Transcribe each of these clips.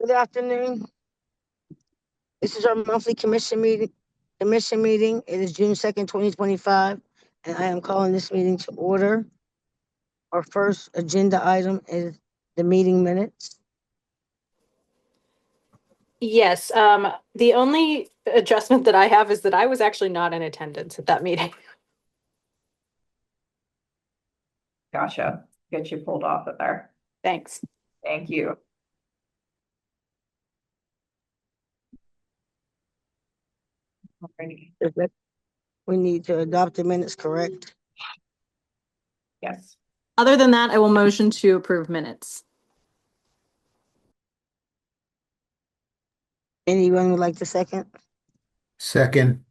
Good afternoon. This is our monthly commission meeting. It is June 2nd, 2025, and I am calling this meeting to order. Our first agenda item is the meeting minutes. Yes, the only adjustment that I have is that I was actually not in attendance at that meeting. Gotcha. Get you pulled off of there. Thanks. Thank you. Alrighty. We need to adopt the minutes, correct? Yes. Other than that, I will motion to approve minutes. Anyone would like to second? Second.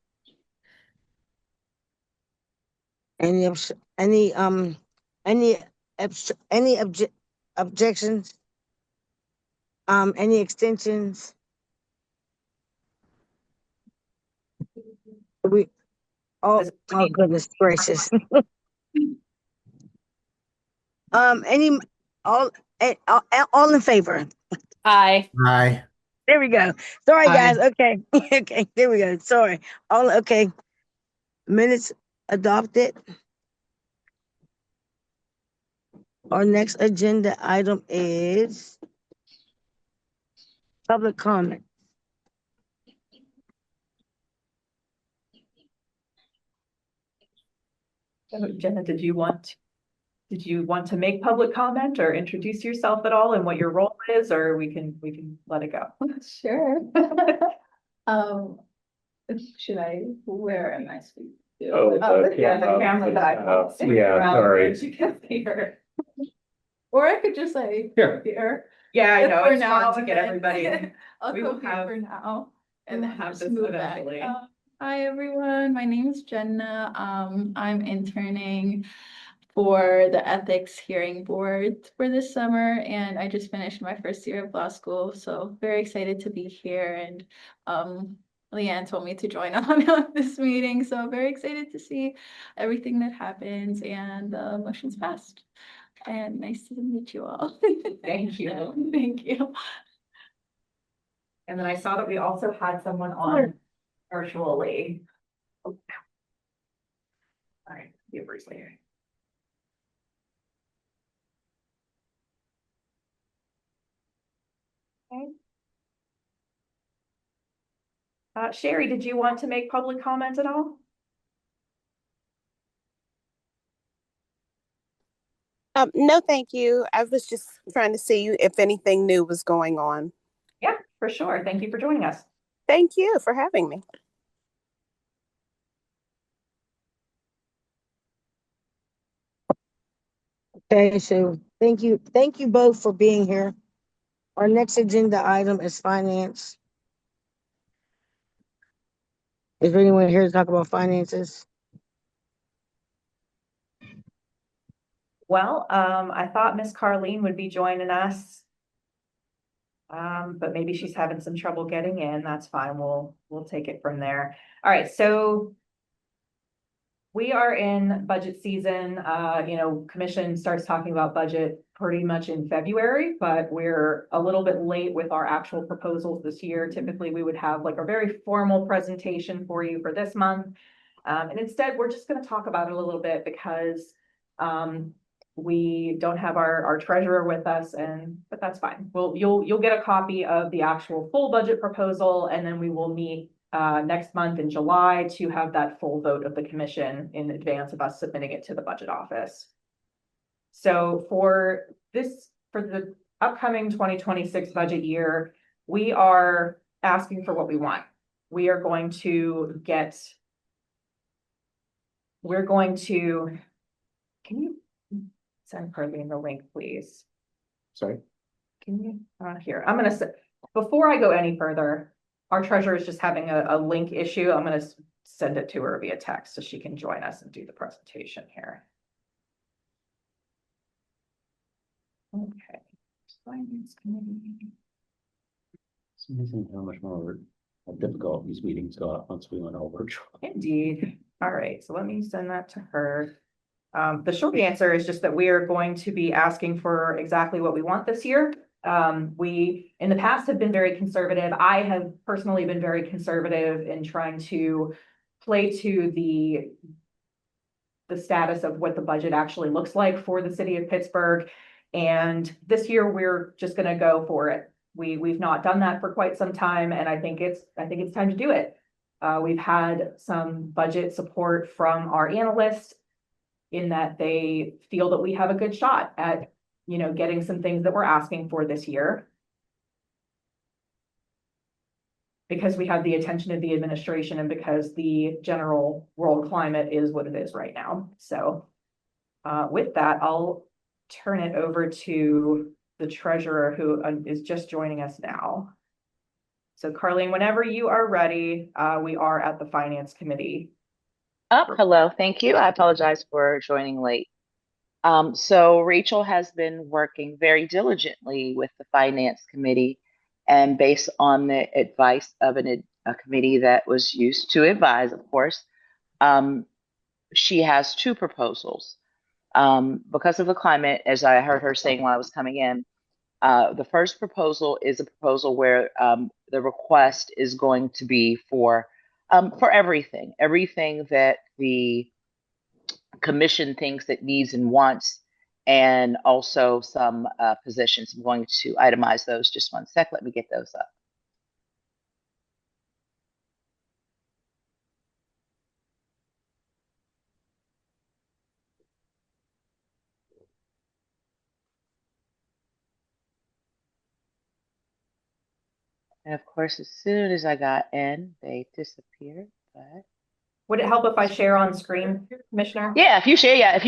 Any objections? Any extensions? Oh goodness gracious. All in favor? Aye. Aye. There we go. Sorry, Aye. guys. Okay. Okay. There we go. Sorry. All okay. Minutes adopted. Our next agenda item is public comment. So, Jenna, did you want to make public comment or introduce yourself at all and what your role is, or we can let it go? Sure. Where am I speaking to? The camera that I sorry. You can see her. Or I could just say here. Yeah, I know, For it's now, fun to get everybody. I'll We go will here have- for now and then have just this move back. eventually. Hi, everyone. My name is Jenna. I'm interning for the ethics hearing board for this summer, and I just finished my first year of law school, so very excited to be here. And Leanne told me to join on this meeting, so very excited to see everything that happens, and the motion's passed. And nice to meet you all. Thank you. Thank you. And then I saw that we also had someone on virtually. All right, be briefly. Okay. Sherry, did you want to make public comment at all? No, thank you. I was just trying to see if anything new was going on. Yeah, for sure. Thank you for joining us. Thank you for having me. Okay, so thank you both for being here. Our next agenda item is finance. Is there anyone here to talk about finances? Well, I thought Miss Carlene would be joining us. But maybe she's having some trouble getting in. That's fine. We'll take it from there. All right, so we are in budget season. Commission starts talking about budget pretty much in February, but we're a little bit late with our actual proposals this year. Typically, we would have like a very formal presentation for you for this month. And instead, we're just going to talk about it a little bit because we don't have our treasurer with us, but that's fine. You'll get a copy of the actual full budget proposal, and then we will meet next month in July to have that full vote of the commission in advance of us submitting it to the budget office. So for the upcoming 2026 budget year, we are asking for what we want. We're going to, can you send Carlene the link, please? Sorry. Can you, here, I'm gonna say, before I go any further, our treasurer is just having a link issue. I'm gonna send it to her via text so she can join us and do the presentation here. Okay. Finance committee. It's amazing how much more difficult these meetings got once we went all virtual. Indeed. All right, so let me send that to her. The short answer is just that we are going to be asking for exactly what we want this year. We, in the past, have been very conservative. I have personally been very conservative in trying to play to the status of what the budget actually looks like for the city of Pittsburgh. And this year, we're just gonna go for it. We've not done that for quite some time, and I think it's time to do it. We've had some budget support from our analysts in that they feel that we have a good shot at, getting some things that we're asking for this year. Because we have the attention of the administration and because the general world climate is what it is right now. So with that, I'll turn it over to the treasurer who is just joining us now. So Carlene, whenever you are ready, we are at the finance committee. Oh, hello. Thank you. I apologize for joining late. So Rachel has been working very diligently with the finance committee, and based on the advice of a committee that was used to advise, of course, she has two proposals. Because of the climate, as I heard her saying while I was coming in, the first proposal is a proposal where the request is going to be for everything that the commission thinks it needs and wants, and also some positions. I'm going to itemize those. Just one sec. Let me get those up. And of course, as soon as I got in, they disappeared. But Would it help if I share on screen, Commissioner? yeah, if you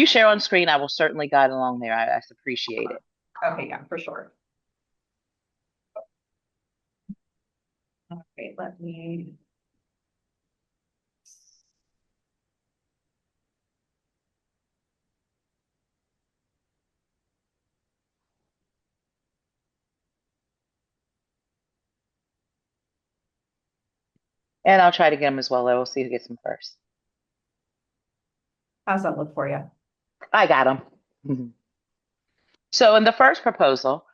share on screen, I will certainly guide along there. I appreciate it. Okay, yeah, for sure. Okay, let me. And I'll try to get them as well. I will see who gets them first. How's that look for you? I got them. So in the first proposal,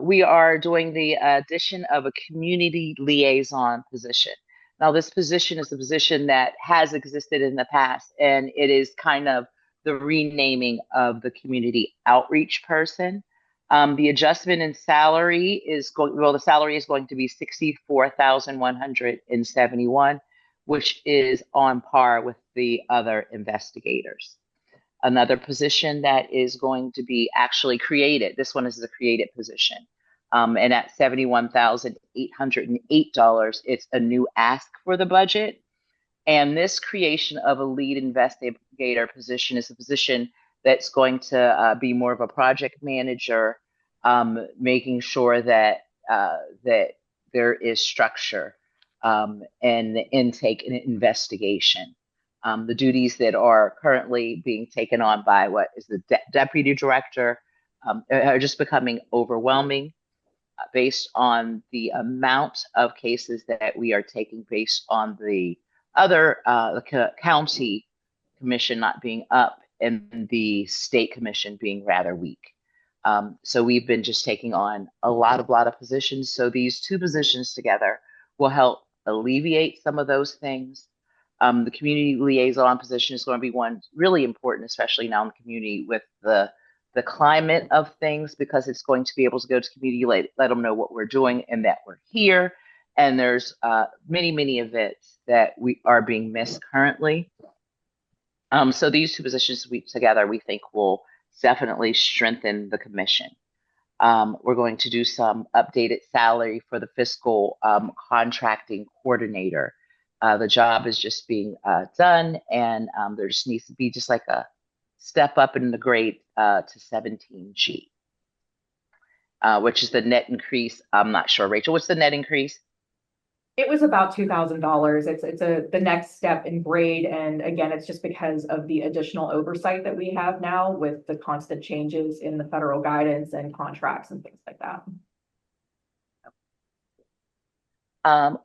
we are doing the addition of a community liaison position. Now, this position is a position that has existed in the past, and it is kind of the renaming of the community outreach person. The adjustment in salary is the salary is going to be $64,171, which is on par with the other investigators. Another position that is going to be actually created. This one is a created position. And at $71,808, it's a new ask for the budget. And this creation of a lead investigator position is a position that's going to be more of a project manager, making sure that that there is structure and intake and investigation. The duties that are currently being taken on by what is the deputy director are just becoming overwhelming based on the amount of cases that we are taking based on the other county commission not being up and the state commission being rather weak. So we've been just taking on a lot of positions. So these two positions together will help alleviate some of those things. The community liaison position is going to be one really important, especially now in the community with the climate of things, because it's going to be able to go to community, let them know what we're doing and that we're here. And there's many events that we are being missed currently. So these two positions together, we think will definitely strengthen the commission. We're going to do some updated salary for the fiscal contracting coordinator. The job is just being done, and there just needs to be just like a step up in the grade to 17G, which is the net increase. I'm not sure, Rachel, what's the net increase? It was about $2,000. It's the next step in grade, and again, it's just because of the additional oversight that we have now with the constant changes in the federal guidance and contracts and things like that.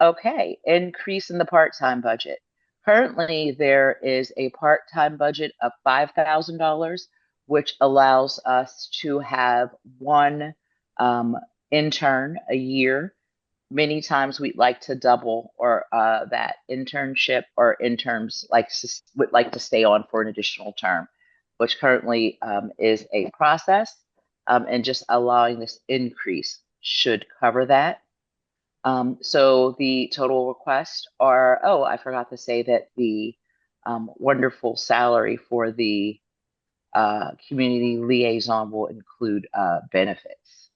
Okay, increase in the part-time budget. Currently, there is a part-time budget of $5,000, which allows us to have one intern a year. Many times we'd like to double or that internship, or interns would like to stay on for an additional term, which currently is a process, and just allowing this increase should cover that. So the total requests are, oh, I forgot to say that the wonderful salary for the community liaison will include benefits,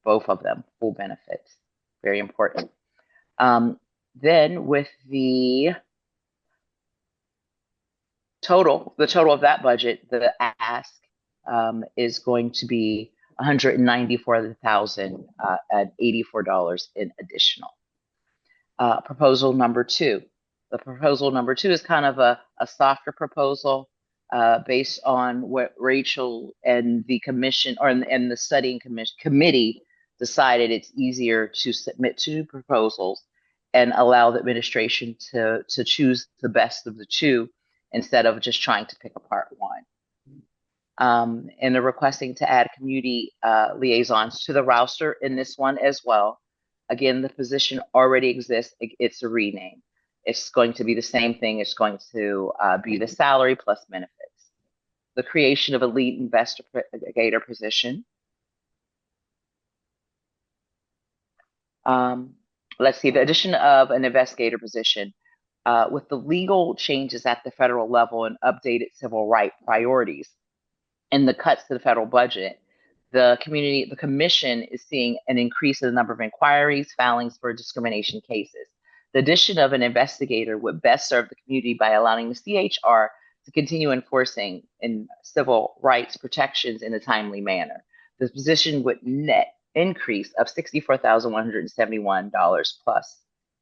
both of them, full benefits, very important. Then with the total of that budget, the ask is going to be $194,084 in additional. Proposal number 2. The proposal number 2 is kind of a softer proposal based on what Rachel and the commission and the studying committee decided. It's easier to submit 2 proposals and allow the administration to choose the best of the 2 instead of just trying to pick apart one. And they're requesting to add community liaisons to the roster in this one as well. Again, the position already exists. It's a rename. It's going to be the same thing. It's going to be the salary plus benefits. The creation of a lead investigator position. Let's see, the addition of an investigator position. With the legal changes at the federal level and updated civil rights priorities and the cuts to the federal budget, the commission is seeing an increase in the number of inquiries, filings for discrimination cases. The addition of an investigator would best serve the community by allowing the CHR to continue enforcing in civil rights protections in a timely manner. The position would net increase of $64,171 plus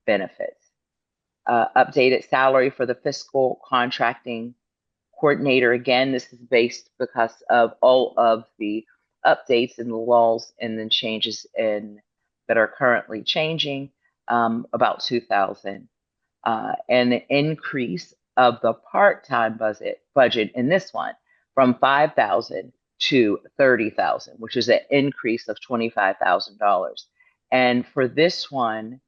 benefits. Updated salary for the fiscal contracting coordinator. Again, this is based because of all of the updates in the laws and then changes that are currently changing, about 2,000. And the increase of the part-time budget in this one from 5,000 to 30,000, which is an increase of $25,000. And for this one,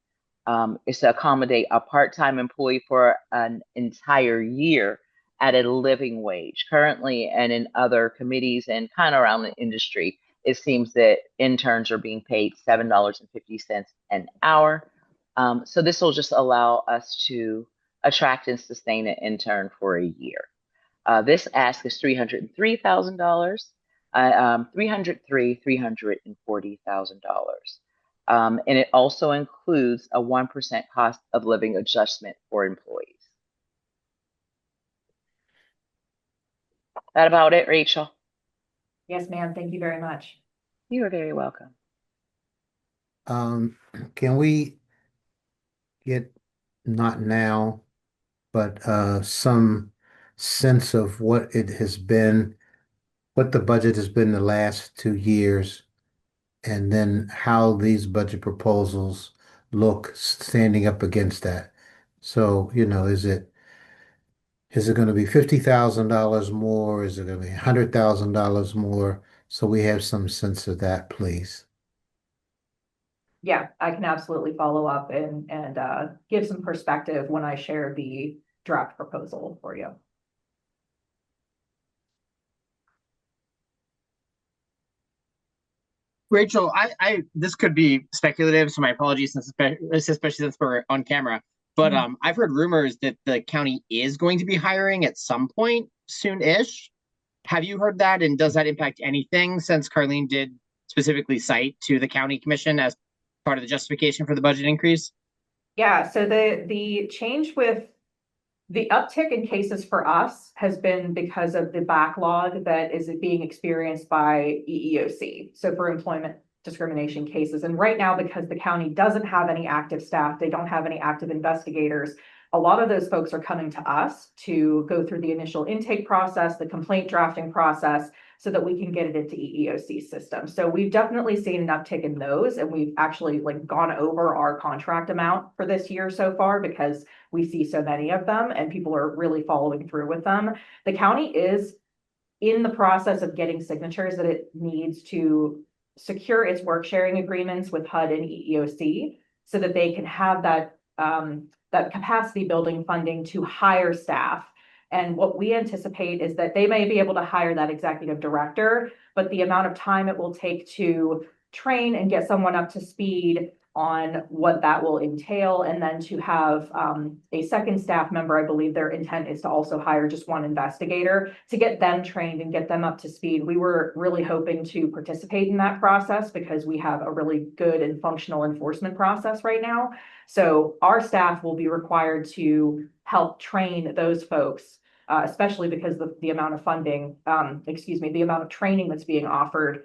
is to accommodate a part-time employee for an entire year at a living wage. Currently, and in other committees and kind of around the industry, it seems that interns are being paid $7.50 an hour. So this will just allow us to attract and sustain an intern for a year. This ask is $303,000, $340,000. And it also includes a 1% cost of living adjustment for employees. That about it, Rachel? Yes, ma'am. Thank you very much. You are very welcome. Can we get, not now, but some sense of what it has been, what the budget has been the last 2 years, and then how these budget proposals look standing up against that? So, is it going to be $50,000 more? Is it going to be $100,000 more? So we have some sense of that, please. Yeah, I can absolutely follow up and give some perspective when I share the draft proposal for you. Rachel, this could be speculative, so my apologies, especially since we're on camera. But I've heard rumors that the county is going to be hiring at some point soon-ish. Have you heard that? And does that impact anything, since Carlene did specifically cite to the county commission as part of the justification for the budget increase? Yeah, so the change with the uptick in cases for us has been because of the backlog that is being experienced by EEOC. So for employment discrimination cases. And right now, because the county doesn't have any active staff, they don't have any active investigators, a lot of those folks are coming to us to go through the initial intake process, the complaint drafting process, so that we can get it into EEOC system. So we've definitely seen an uptick in those, and we've actually gone over our contract amount for this year so far because we see so many of them and people are really following through with them. The county is in the process of getting signatures that it needs to secure its work sharing agreements with HUD and EEOC so that they can have that that capacity building funding to hire staff. And what we anticipate is that they may be able to hire that executive director, but the amount of time it will take to train and get someone up to speed on what that will entail, and then to have a second staff member, I believe their intent is to also hire just one investigator to get them trained and get them up to speed. We were really hoping to participate in that process because we have a really good and functional enforcement process right now. So our staff will be required to help train those folks, especially because the amount of funding, the amount of training that's being offered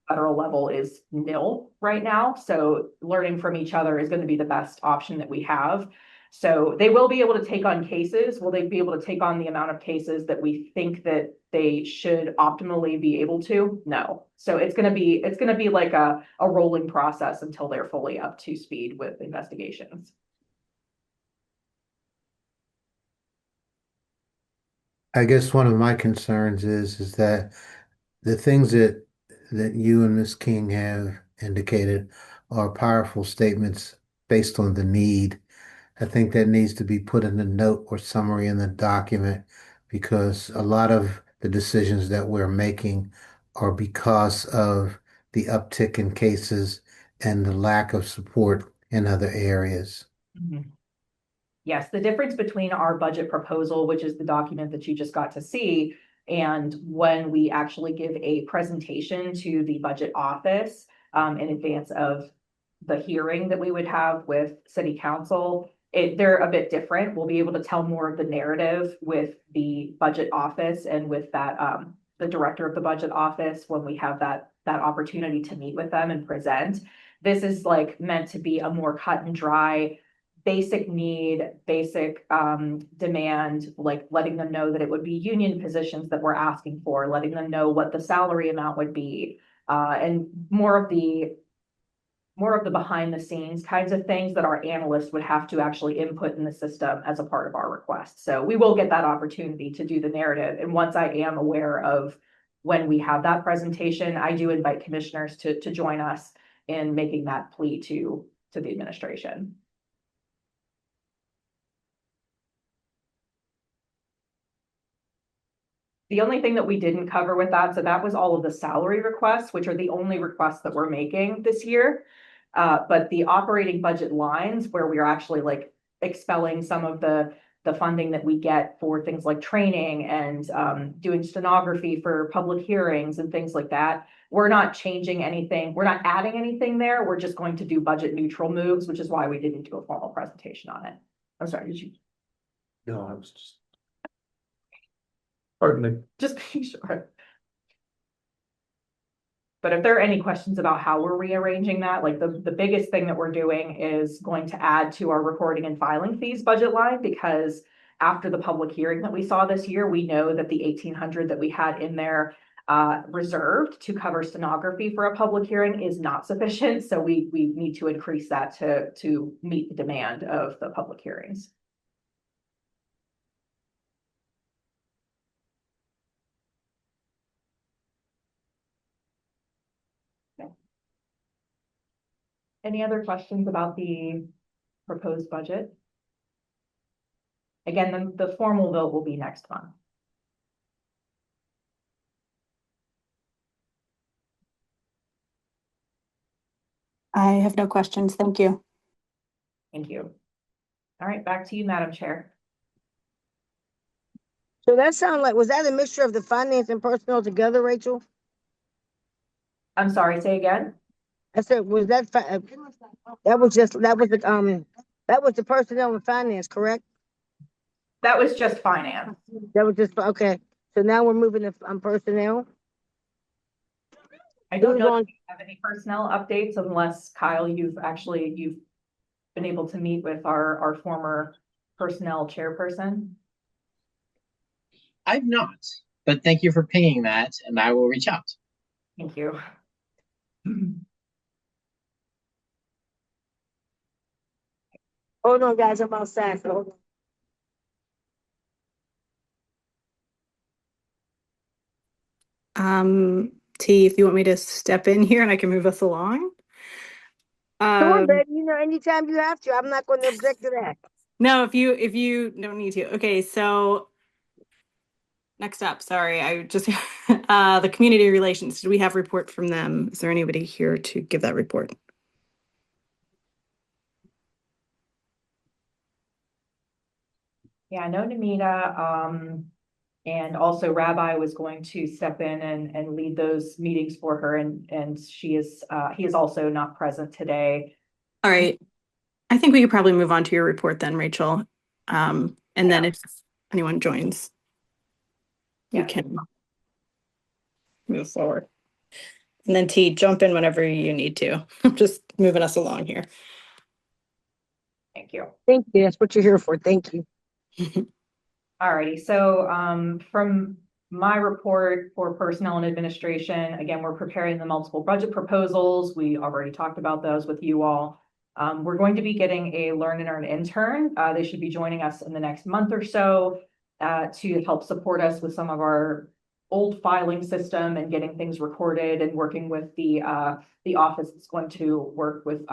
federal level is nil right now. So learning from each other is going to be the best option that we have. So they will be able to take on cases. Will they be able to take on the amount of cases that we think that they should optimally be able to? No. So it's going to be like a rolling process until they're fully up to speed with investigations. I guess one of my concerns is that the things that you and Ms. King have indicated are powerful statements based on the need. I think that needs to be put in a note or summary in the document because a lot of the decisions that we're making are because of the uptick in cases and the lack of support in other areas. Mm-hmm. Yes, the difference between our budget proposal, which is the document that you just got to see, and when we actually give a presentation to the budget office in advance of the hearing that we would have with city council, they're a bit different. We'll be able to tell more of the narrative with the budget office and with that the director of the budget office when we have that opportunity to meet with them and present. This is like meant to be a more cut and dry basic need, basic demand, like letting them know that it would be union positions that we're asking for, letting them know what the salary amount would be, and more of the behind the scenes kinds of things that our analysts would have to actually input in the system as a part of our request. So we will get that opportunity to do the narrative. And once I am aware of when we have that presentation, I do invite commissioners to join us in making that plea to the administration. The only thing that we didn't cover with that, so that was all of the salary requests, which are the only requests that we're making this year. But the operating budget lines where we are actually like expelling some of the funding that we get for things like training and doing stenography for public hearings and things like that. We're not changing anything. We're not adding anything there. We're just going to do budget neutral moves, which is why we didn't do a formal presentation on it. I'm sorry, did you? No, I was just. Pardon me. Just making sure. But if there are any questions about how we're rearranging that, like the biggest thing that we're doing is going to add to our recording and filing fees budget line, because after the public hearing that we saw this year, we know that the 1,800 that we had in there reserved to cover stenography for a public hearing is not sufficient. So we need to increase that to meet the demand of the public hearings. Any other questions about the proposed budget? Again, the formal vote will be next month. I have no questions. Thank you. Thank you. All right, back to you, Madam Chair. So that sounded like, was that a mixture of the finance and personnel together, Rachel? I'm sorry, say again? I said, was that, that was the personnel and finance, correct? That was just finance. That was just, okay. So now we're moving to personnel. I don't Who's know on- if you have any personnel updates unless Kyle, you've been able to meet with our former personnel chairperson. I've not, but thank you for pinging that, and I will reach out. Thank you. Hold on, guys, I'm outside. So hold on. T, if you want me to step in here and I can move us along. Sure, Um, baby. You know, anytime you have to, I'm not going to object to that. no, if you don't need to. Okay, so next up, sorry, I just the community relations. Do we have report from them? Is there anybody here to give that report? Yeah, I know Namita, and also Rabbi was going to step in and lead those meetings for her, and he is also not present today. All right. I think we could probably move on to your report then, Rachel. And then if anyone joins, we Yeah. can move forward. And then T, jump in whenever you need to. I'm just moving us along here. Thank you. Thank you. That's what you're here for. Thank you. Alrighty, so from my report for personnel and administration, again, we're preparing the multiple budget proposals. We already talked about those with you all. We're going to be getting a learn and earn intern. They should be joining us in the next month or so to help support us with some of our old filing system and getting things recorded and working with the office that's going to work with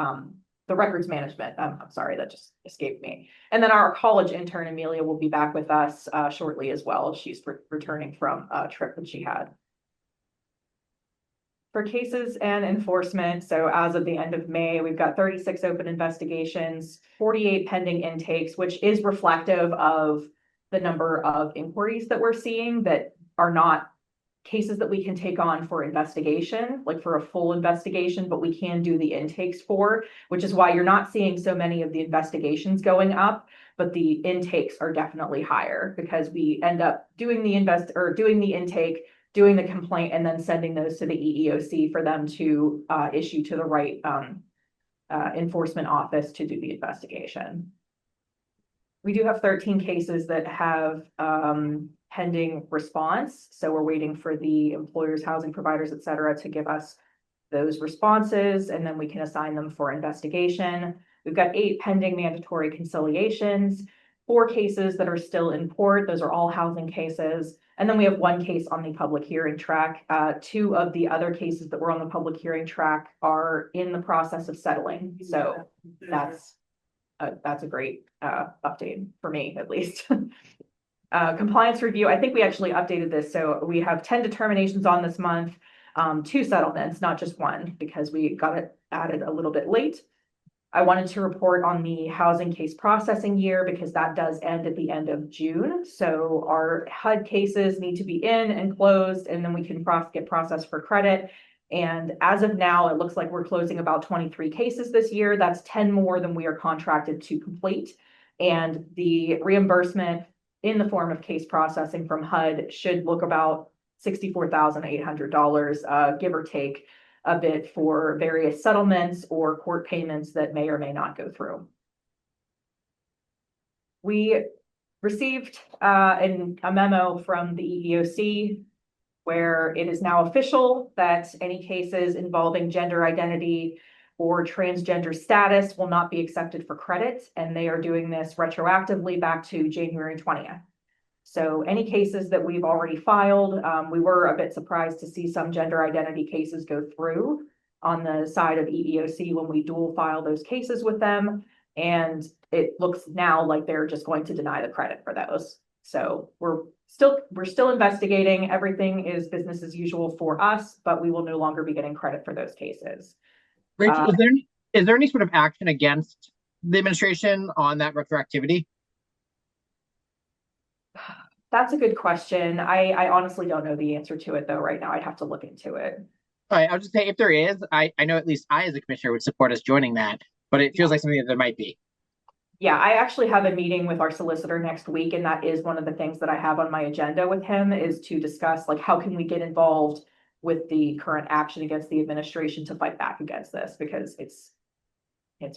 the records management. I'm sorry, that just escaped me. And then our college intern, Amelia, will be back with us shortly as well. She's returning from a trip that she had. For cases and enforcement, so as of the end of May, we've got 36 open investigations, 48 pending intakes, which is reflective of the number of inquiries that we're seeing that are not cases that we can take on for investigation, like for a full investigation, but we can do the intakes for, which is why you're not seeing so many of the investigations going up, but the intakes are definitely higher because we end up doing the intake, doing the complaint, and then sending those to the EEOC for them to issue to the right enforcement office to do the investigation. We do have 13 cases that have pending response. So we're waiting for the employers, housing providers, et cetera, to give us those responses, and then we can assign them for investigation. We've got 8 pending mandatory conciliations, 4 cases that are still in court. Those are all housing cases. And then we have 1 case on the public hearing track. 2 of the other cases that were on the public hearing track are in the process of settling. So that's a great update for me, at least. Compliance review, I think we actually updated this. So we have 10 determinations on this month, 2 settlements, not just 1, because we got it added a little bit late. I wanted to report on the housing case processing year because that does end at the end of June. So our HUD cases need to be in and closed, and then we can get processed for credit. And as of now, it looks like we're closing about 23 cases this year. That's 10 more than we are contracted to complete. And the reimbursement in the form of case processing from HUD should look about $64,800, give or take a bit, for various settlements or court payments that may or may not go through. We received a memo from the EEOC where it is now official that any cases involving gender identity or transgender status will not be accepted for credit, and they are doing this retroactively back to January 20th. So any cases that we've already filed, we were a bit surprised to see some gender identity cases go through on the side of EEOC when we dual file those cases with them. And it looks now like they're just going to deny the credit for those. So we're still investigating. Everything is business as usual for us, but we will no longer be getting credit for those cases. Rachel, is there any sort of action against the administration on that retroactivity? That's a good question. I honestly don't know the answer to it though right now. I'd have to look into it. All right, I'll just say if there is, I know at least I as a commissioner would support us joining that, but it feels like something that there might be. Yeah, I actually have a meeting with our solicitor next week, and that is one of the things that I have on my agenda with him, is to discuss like how can we get involved with the current action against the administration to fight back against this, because it's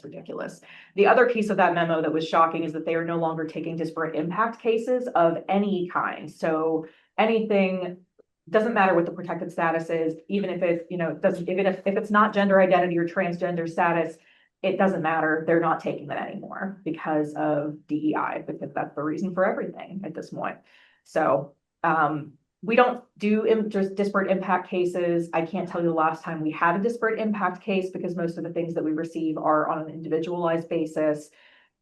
ridiculous. The other piece of that memo that was shocking is that they are no longer taking disparate impact cases of any kind. So anything, doesn't matter what the protected status is, even if it, if it's not gender identity or transgender status, it doesn't matter. They're not taking that anymore because of DEI, because that's the reason for everything at this point. So we don't do just disparate impact cases. I can't tell you the last time we had a disparate impact case because most of the things that we receive are on an individualized basis.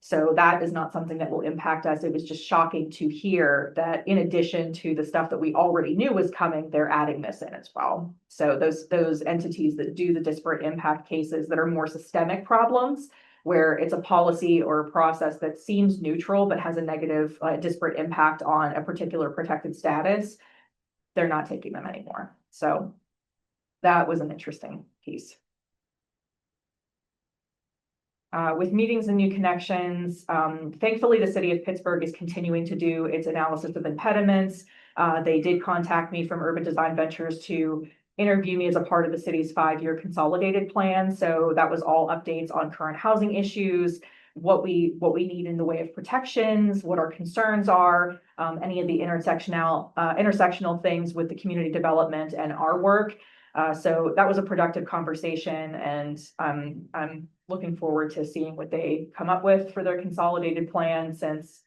So that is not something that will impact us. It was just shocking to hear that in addition to the stuff that we already knew was coming, they're adding this in as well. So those entities that do the disparate impact cases that are more systemic problems, where it's a policy or a process that seems neutral but has a negative disparate impact on a particular protected status, they're not taking them anymore. So that was an interesting piece. With meetings and new connections, thankfully, the city of Pittsburgh is continuing to do its analysis of impediments. They did contact me from Urban Design Ventures to interview me as a part of the city's 5-year consolidated plan. So that was all updates on current housing issues, what we need in the way of protections, what our concerns are, any of the intersectional things with the community development and our work. So that was a productive conversation, and I'm looking forward to seeing what they come up with for their consolidated plan, since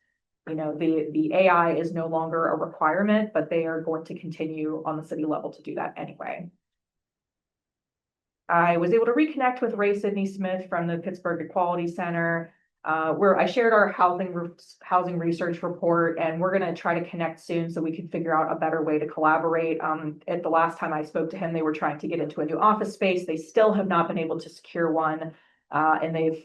the AI is no longer a requirement, but they are going to continue on the city level to do that anyway. I was able to reconnect with Ray Sidney Smith from the Pittsburgh Equality Center, where I shared our housing research report, and we're going to try to connect soon so we can figure out a better way to collaborate. At the last time I spoke to him, they were trying to get into a new office space. They still have not been able to secure one. And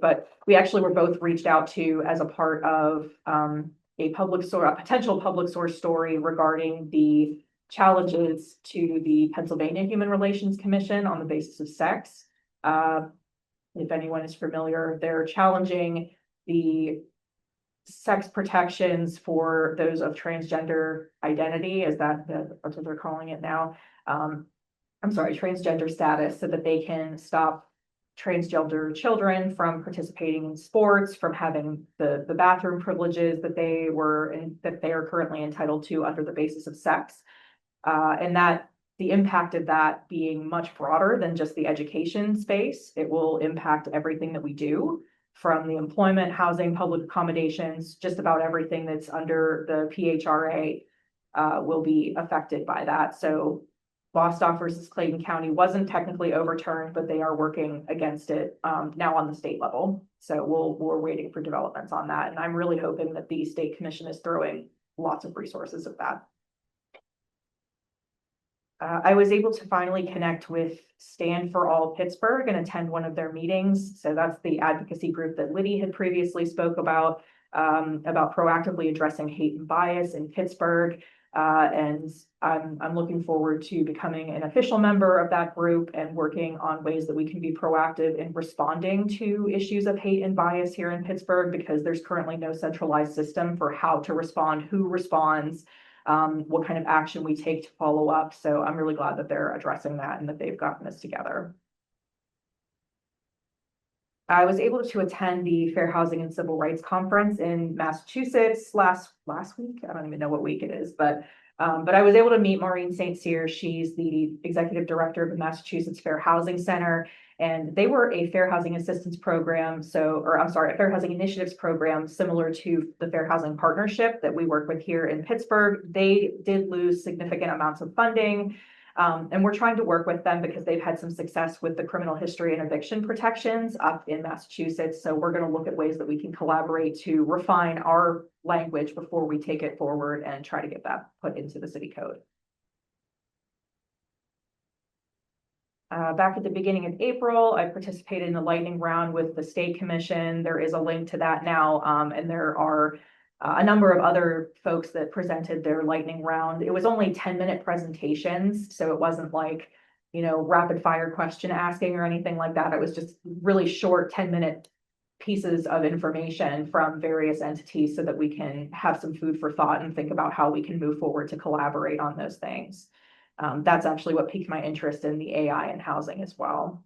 but we actually were both reached out to as a part of a potential public source story regarding the challenges to the Pennsylvania Human Relations Commission on the basis of sex. If anyone is familiar, they're challenging the sex protections for those of transgender identity, that's what they're calling it now. I'm sorry, transgender status, so that they can stop transgender children from participating in sports, from having the bathroom privileges that they are currently entitled to under the basis of sex. And that the impact of that being much broader than just the education space, it will impact everything that we do, from the employment, housing, public accommodations, just about everything that's under the PHRA will be affected by that. So Bostock versus Clayton County wasn't technically overturned, but they are working against it now on the state level. So we're waiting for developments on that. And I'm really hoping that the state commission is throwing lots of resources at that. I was able to finally connect with Stand for All Pittsburgh and attend one of their meetings. So that's the advocacy group that Liddy had previously spoke about proactively addressing hate and bias in Pittsburgh. And I'm looking forward to becoming an official member of that group and working on ways that we can be proactive in responding to issues of hate and bias here in Pittsburgh, because there's currently no centralized system for how to respond, who responds, what kind of action we take to follow up. So I'm really glad that they're addressing that and that they've gotten this together. I was able to attend the Fair Housing and Civil Rights Conference in Massachusetts last week. I don't even know what week it is, but I was able to meet Maureen St. Cyr. She's the executive director of the Massachusetts Fair Housing Center, and they were a fair housing assistance program. A fair housing initiatives program similar to the Fair Housing Partnership that we work with here in Pittsburgh. They did lose significant amounts of funding. And we're trying to work with them because they've had some success with the criminal history and eviction protections up in Massachusetts. So we're going to look at ways that we can collaborate to refine our language before we take it forward and try to get that put into the city code. Back at the beginning of April, I participated in the lightning round with the state commission. There is a link to that now, and there are a number of other folks that presented their lightning round. It was only 10-minute presentations, so it wasn't like, rapid fire question asking or anything like that. It was just really short 10-minute pieces of information from various entities so that we can have some food for thought and think about how we can move forward to collaborate on those things. That's actually what piqued my interest in the AI and housing as well.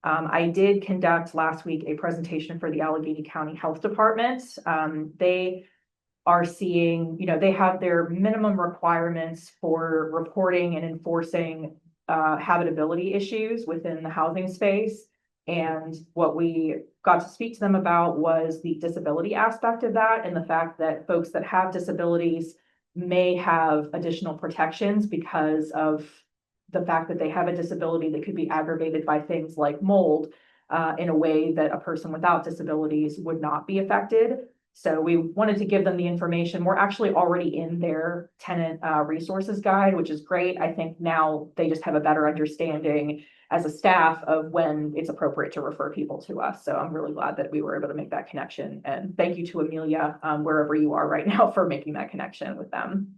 I did conduct last week a presentation for the Allegheny County Health Department. They are seeing, they have their minimum requirements for reporting and enforcing habitability issues within the housing space. And what we got to speak to them about was the disability aspect of that, and the fact that folks that have disabilities may have additional protections because of the fact that they have a disability that could be aggravated by things like mold, in a way that a person without disabilities would not be affected. So we wanted to give them the information. We're actually already in their tenant resources guide, which is great. I think now they just have a better understanding as a staff of when it's appropriate to refer people to us. So I'm really glad that we were able to make that connection. And thank you to Amelia, wherever you are right now, for making that connection with them.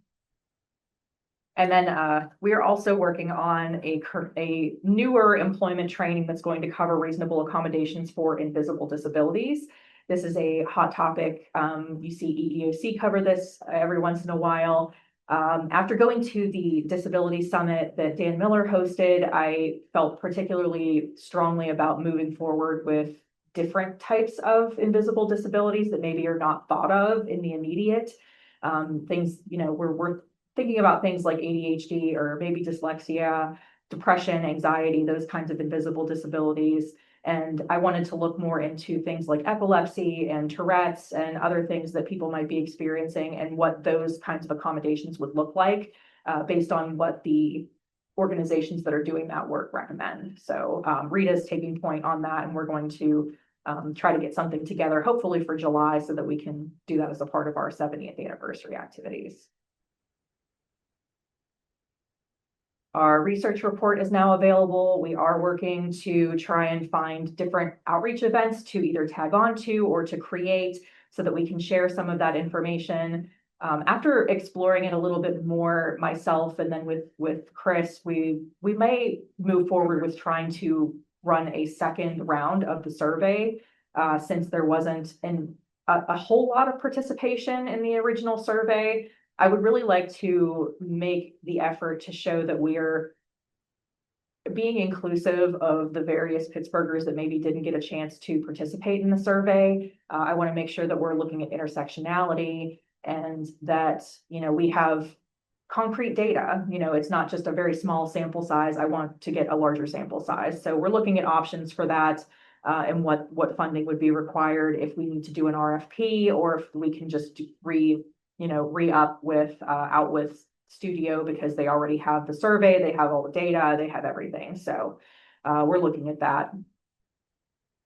And then we are also working on a newer employment training that's going to cover reasonable accommodations for invisible disabilities. This is a hot topic. You see EEOC cover this every once in a while. After going to the Disability Summit that Dan Miller hosted, I felt particularly strongly about moving forward with different types of invisible disabilities that maybe are not thought of in the immediate. Things, we're thinking about things like ADHD or maybe dyslexia, depression, anxiety, those kinds of invisible disabilities. And I wanted to look more into things like epilepsy and Tourette's and other things that people might be experiencing and what those kinds of accommodations would look like, based on what the organizations that are doing that work recommend. So Rita's taking point on that, and we're going to try to get something together, hopefully for July, so that we can do that as a part of our 70th anniversary activities. Our research report is now available. We are working to try and find different outreach events to either tag on to or to create so that we can share some of that information. After exploring it a little bit more myself and then with Chris, we may move forward with trying to run a second round of the survey, since there wasn't a whole lot of participation in the original survey. I would really like to make the effort to show that we're being inclusive of the various Pittsburghers that maybe didn't get a chance to participate in the survey. I want to make sure that we're looking at intersectionality and that, we have concrete data. It's not just a very small sample size. I want to get a larger sample size. So we're looking at options for that, and what funding would be required if we need to do an RFP or if we can just re-up with out with Studio because they already have the survey, they have all the data, they have everything. So we're looking at that.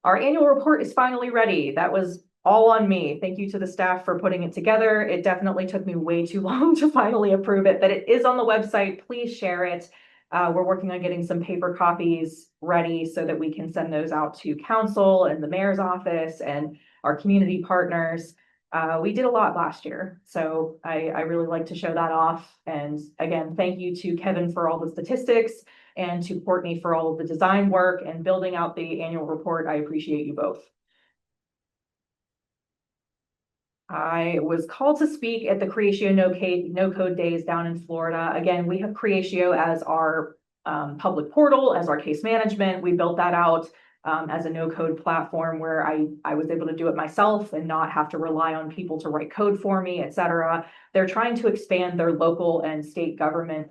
Our annual report is finally ready. That was all on me. Thank you to the staff for putting it together. It definitely took me way too long to finally approve it, but it is on the website. Please share it. We're working on getting some paper copies ready so that we can send those out to council and the mayor's office and our community partners. We did a lot last year, so I really like to show that off. And again, thank you to Kevin for all the statistics and to Courtney for all of the design work and building out the annual report. I appreciate you both. I was called to speak at the Creatio No Code Days down in Florida. Again, we have Creatio as our public portal, as our case management. We built that out as a no-code platform where I was able to do it myself and not have to rely on people to write code for me, et cetera. They're trying to expand their local and state government,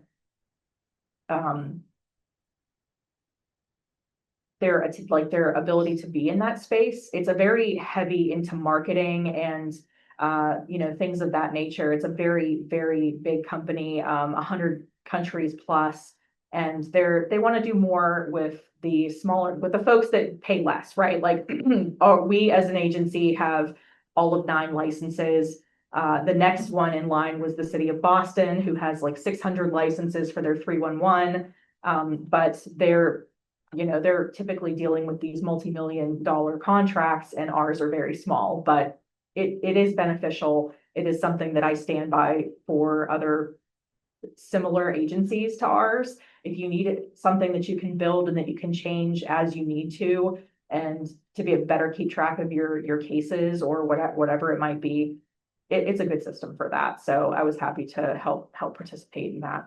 their ability to be in that space. It's a very heavy into marketing and things of that nature. It's a very, very big company, 100 countries plus, and they want to do more with the folks that pay less, right? Like we as an agency have all of 9 licenses. The next one in line was the city of Boston, who has like 600 licenses for their 311. But they're typically dealing with these multi-million-dollar contracts, and ours are very small, but it is beneficial. It is something that I stand by for other similar agencies to ours. If you need something that you can build and that you can change as you need to, and to be a better keep track of your cases or whatever it might be, it's a good system for that. So I was happy to help participate in that.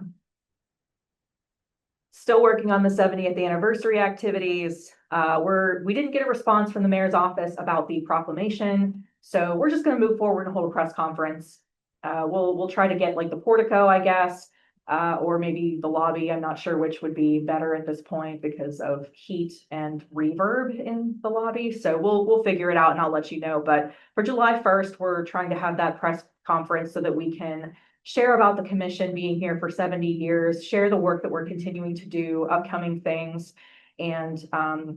Still working on the 70th anniversary activities. We didn't get a response from the mayor's office about the proclamation, so we're just going to move forward and hold a press conference. We'll try to get like the portico, I guess, or maybe the lobby. I'm not sure which would be better at this point because of heat and reverb in the lobby. So we'll figure it out and I'll let you know. But for July 1st, we're trying to have that press conference so that we can share about the commission being here for 70 years, share the work that we're continuing to do, upcoming things, and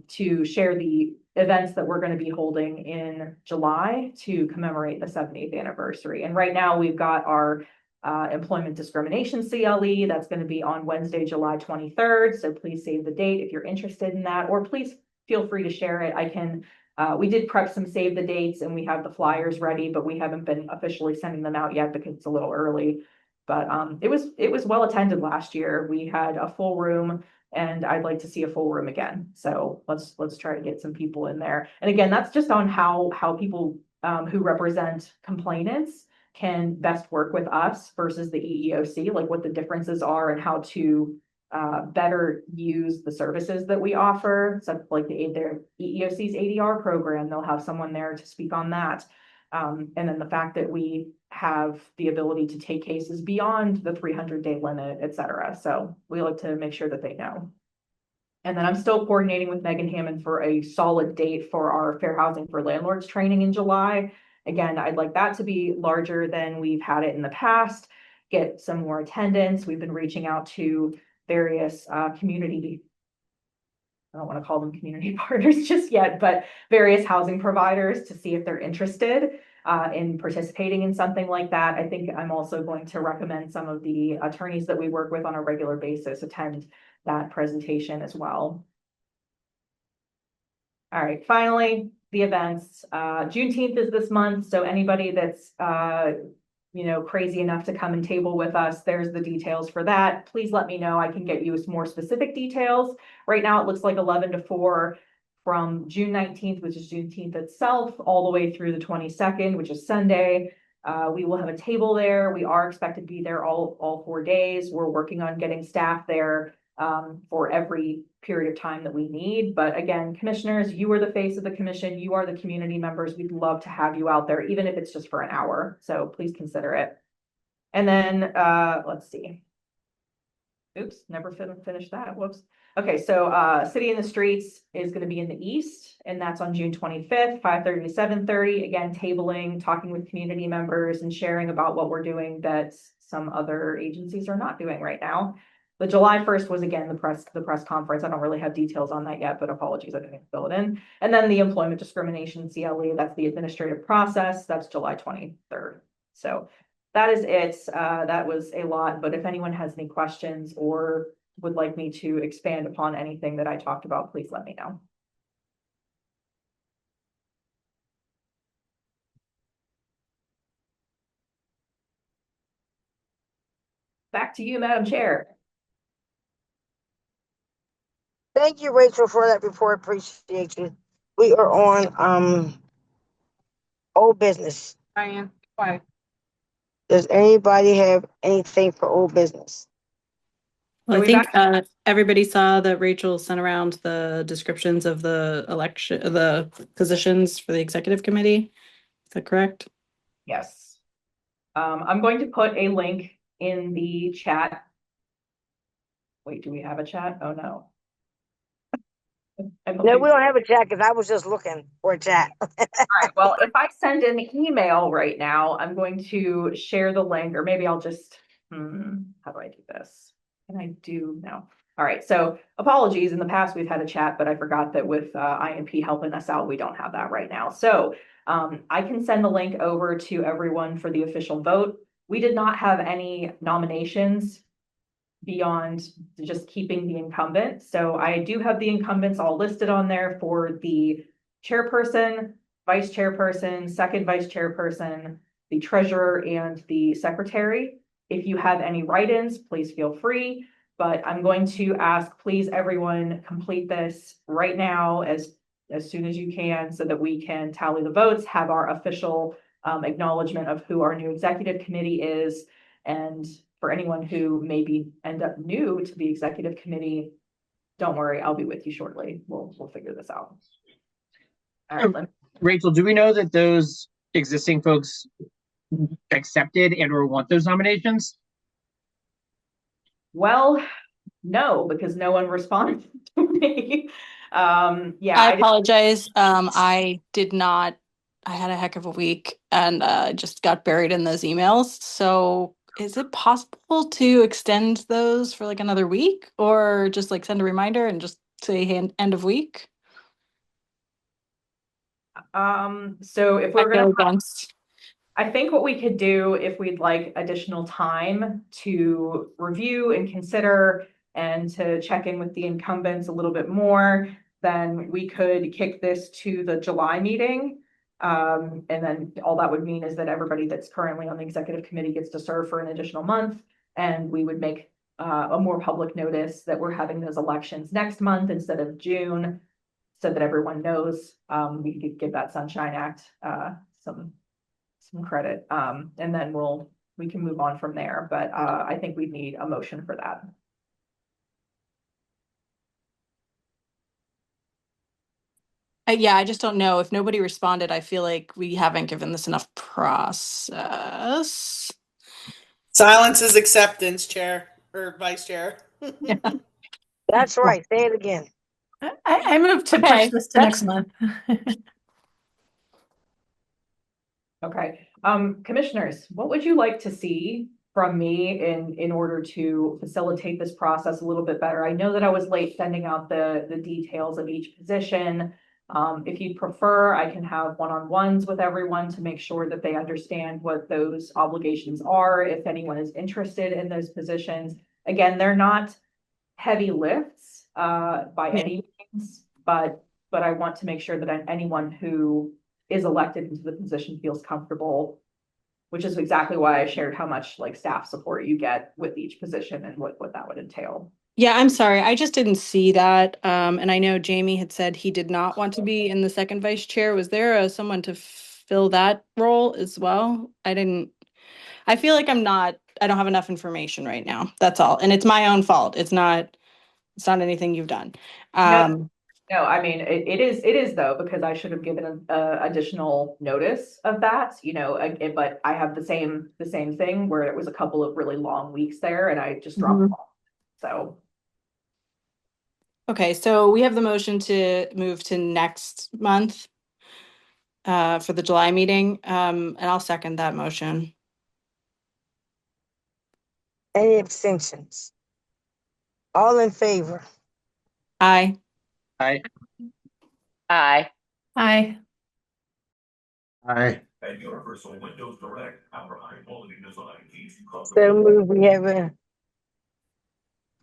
to share the events that we're going to be holding in July to commemorate the 70th anniversary. And right now we've got our employment discrimination CLE that's going to be on Wednesday, July 23rd. So please save the date if you're interested in that, or please feel free to share it. I can, we did prep some save the dates and we have the flyers ready, but we haven't been officially sending them out yet because it's a little early. But it was well attended last year. We had a full room, and I'd like to see a full room again. So let's try to get some people in there. And again, that's just on how people who represent complainants can best work with us versus the EEOC, like what the differences are and how to better use the services that we offer. So like their EEOC's ADR program, they'll have someone there to speak on that. And then the fact that we have the ability to take cases beyond the 300-day limit, et cetera. So we like to make sure that they know. And then I'm still coordinating with Megan Hammond for a solid date for our Fair Housing for Landlords training in July. Again, I'd like that to be larger than we've had it in the past, get some more attendance. We've been reaching out to various community, I don't want to call them community partners just yet, but various housing providers to see if they're interested in participating in something like that. I think I'm also going to recommend some of the attorneys that we work with on a regular basis attend that presentation as well. All right, finally, the events. Juneteenth is this month, so anybody that's crazy enough to come and table with us, there's the details for that. Please let me know. I can get you more specific details. Right now, it looks like 11 to 4 from June 19th, which is Juneteenth itself, all the way through the 22nd, which is Sunday. We will have a table there. We are expected to be there all 4 days. We're working on getting staff there for every period of time that we need. But again, commissioners, you are the face of the commission. You are the community members. We'd love to have you out there, even if it's just for an hour. So please consider it. And then let's see. Oops, never finished that. Whoops. Okay, so City in the Streets is going to be in the East, and that's on June 25th, 5:30 to 7:30. Again, tabling, talking with community members, and sharing about what we're doing that some other agencies are not doing right now. The July 1st was again the press conference. I don't really have details on that yet, but apologies, I didn't fill it in. And then the employment discrimination CLE, that's the administrative process. That's July 23rd. So that is it. That was a lot, but if anyone has any questions or would like me to expand upon anything that I talked about, please let me know. Back to you, Madam Chair. Thank you, Rachel, for that report. Appreciate you. We are on old business. Diane, why? Does anybody have anything for old business? Well, So I think everybody saw that Rachel sent around the descriptions of the the positions for the executive committee. Is that correct? Yes. I'm going to put a link in the chat. Wait, do we have a chat? Oh, no. No, we don't have a chat because I was just looking for a chat. All right, well, if I send an email right now, I'm going to share the link, or maybe I'll just, how do I do this? Can I do now? All right, so apologies. In the past, we've had a chat, but I forgot that with INP helping us out, we don't have that right now. So I can send the link over to everyone for the official vote. We did not have any nominations beyond just keeping the incumbent. So I do have the incumbents all listed on there for the chairperson, vice chairperson, second vice chairperson, the treasurer, and the secretary. If you have any write-ins, please feel free. But I'm going to ask, please, everyone complete this right now as soon as you can so that we can tally the votes, have our official acknowledgement of who our new executive committee is. And for anyone who maybe end up new to the executive committee, don't worry, I'll be with you shortly. We'll figure this out. All right, Rachel, do we know that those existing folks accepted and or want those nominations? Well, no, because no one responded to me. Yeah, I apologize. I did not. I had a heck of a week and just got buried in those emails. So is it possible to extend those for like another week or just like send a reminder and just say end of week? So if we're I go gonna, against. I think what we could do if we'd like additional time to review and consider and to check in with the incumbents a little bit more, then we could kick this to the July meeting. And then all that would mean is that everybody that's currently on the executive committee gets to serve for an additional month. And we would make a more public notice that we're having those elections next month instead of June, so that everyone knows. We could give that Sunshine Act some credit. And then we can move on from there. But I think we'd need a motion for that. Yeah, I just don't know. If nobody responded, I feel like we haven't given this enough process. Silence is acceptance, Chair or Vice Chair. That's right. Say it again. I move to Okay, push this to next month. Okay. Commissioners, what would you like to see from me in order to facilitate this process a little bit better? I know that I was late sending out the details of each position. If you'd prefer, I can have one-on-ones with everyone to make sure that they understand what those obligations are, if anyone is interested in those positions. Again, they're not heavy lifts by any means, but I want to make sure that anyone who is elected into the position feels comfortable, which is exactly why I shared how much like staff support you get with each position and what that would entail. Yeah, I'm sorry. I just didn't see that. And I know Jamie had said he did not want to be in the second vice chair. Was there someone to fill that role as well? I feel like I don't have enough information right now. That's all. And it's my own fault. It's not anything you've done. No, I mean, it is though, because I should have given additional notice of that, but I have the same thing where it was a couple of really long weeks there and I just dropped them off. So. Okay, so we have the motion to move to next month for the July meeting, and I'll second that motion. Any abstentions? All in favor? Aye. Aye. Aye. Aye. Aye. So move. We have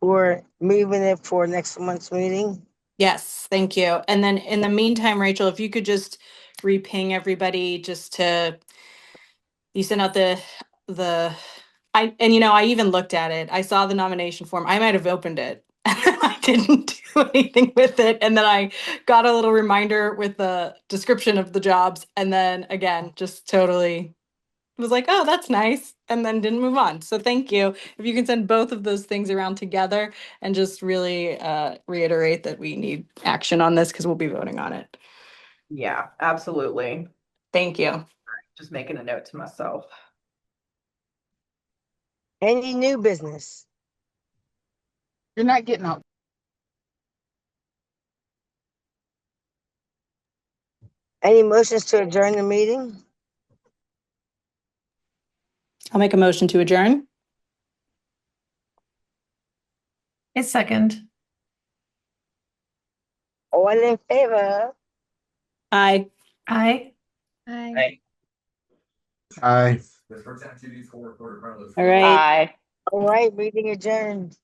we're moving it for next month's meeting. Yes, thank you. And then in the meantime, Rachel, if you could just re-ping everybody just to, you sent out I even looked at it. I saw the nomination form. I might have opened it. I didn't do anything with it. And then I got a little reminder with the description of the jobs. And then again, just totally was like, oh, that's nice. And then didn't move on. So thank you. If you can send both of those things around together and just really reiterate that we need action on this because we'll be voting on it. Yeah, absolutely. Thank you. Just making a note to myself. Any new business? You're not getting out. Any motions to adjourn the meeting? I'll make a motion to adjourn. A second. All in favor? Aye. Aye. Aye. Aye. All right. Aye. All right, meeting adjourned.